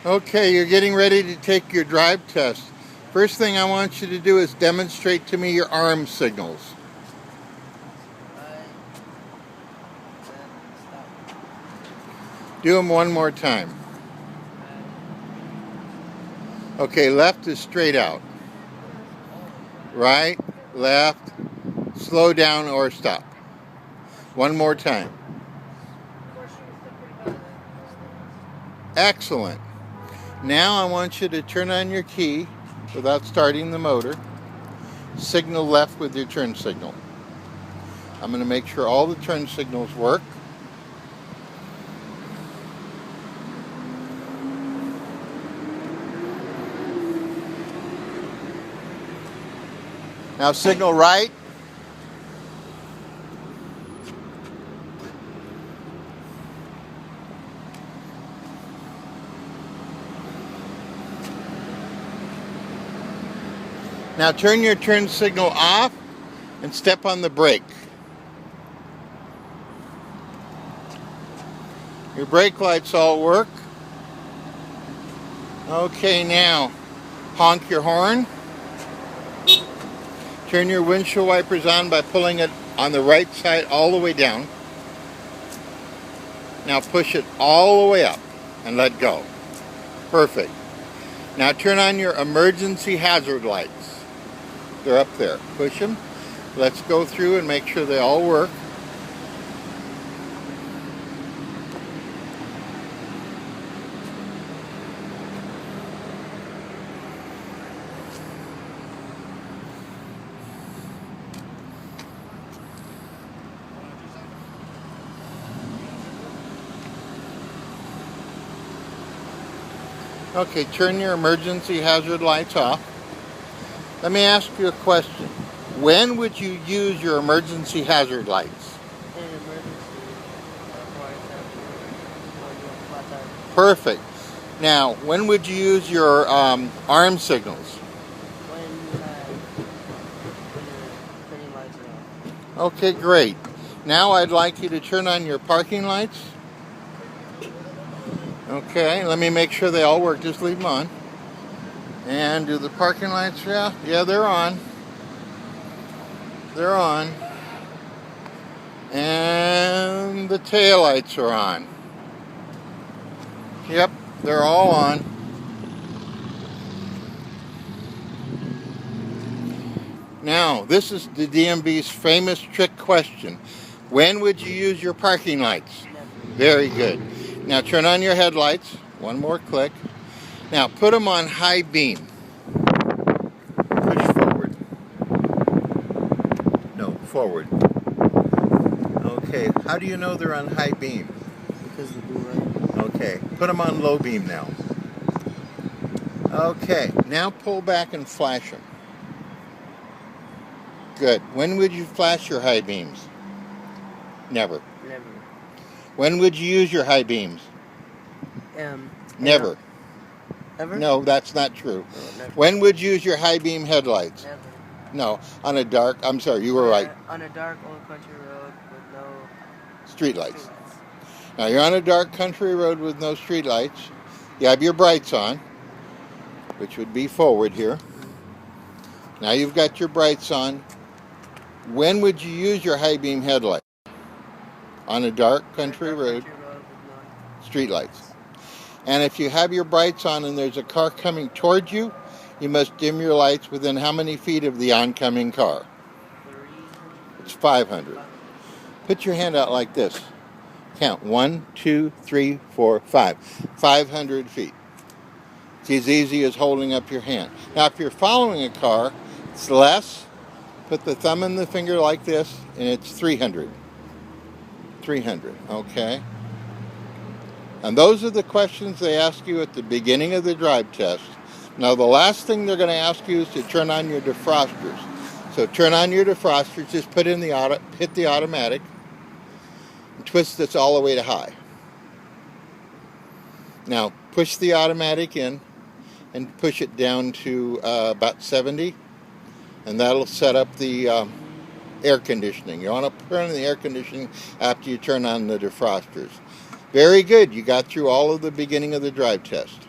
Okay, you're getting ready to take your drive test. First thing I want you to do is demonstrate to me your arm signals. Do them one more time. Okay, left is straight out. Right, left, slow down or stop. One more time. Excellent. Now I want you to turn on your key without starting the motor. Signal left with your turn signal. I'm going to make sure all the turn signals work. Now signal right. Now turn your turn signal off and step on the brake. Your brake lights all work. Okay, now honk your horn. Turn your windshield wipers on by pulling it on the right side all the way down. Now push it all the way up and let go. Perfect. Now turn on your emergency hazard lights. They're up there. Push them. Let's go through and make sure they all work. Okay, turn your emergency hazard lights off. Let me ask you a question. When would you use your emergency hazard lights? In an emergency. Perfect. Now, when would you use your arm signals? When you're turning lights off. Okay, great. Now I'd like you to turn on your parking lights. Okay, let me make sure they all work. Just leave them on. And do the parking lights? Yeah, they're on. They're on. And the tail lights are on. Yep, they're all on. Now, this is the DMV's famous trick question. When would you use your parking lights? Very good. Now turn on your headlights. One more click. Now put them on high beam. Push forward. No, forward. Okay, how do you know they're on high beam? Because the blue light. Okay, put them on low beam now. Okay, now pull back and flash them. Good. When would you flash your high beams? Never. Never. When would you use your high beams? Never. Ever? No, that's not true. No, never. When would you use your high beam headlights? Never. No, on a dark, I'm sorry, you were right. On a dark old country road with no Street lights. streetlights. Now you're on a dark country road with no street lights. You have your brights on, which would be forward here. Now you've got your brights on. When would you use your high beam headlight? On a dark country road, With no street lights. And if you have your brights on and there's a car coming towards you, you must dim your lights within how many feet of the oncoming car? 3. It's 500. Put your hand out like this. Count 1, 2, 3, 4, 5. 500 feet. It's as easy as holding up your hand. Now, if you're following a car, it's less. Put the thumb and the finger like this, and it's 300. 300, okay? And those are the questions they ask you at the beginning of the drive test. Now, the last thing they're going to ask you is to turn on your defrosters. So turn on your defrosters, just put in hit the automatic, and twist this all the way to high. Now, push the automatic in and push it down to about 70, and that'll set up the air conditioning. You want to turn on the air conditioning after you turn on the defrosters. Very good. You got through all of the beginning of the drive test.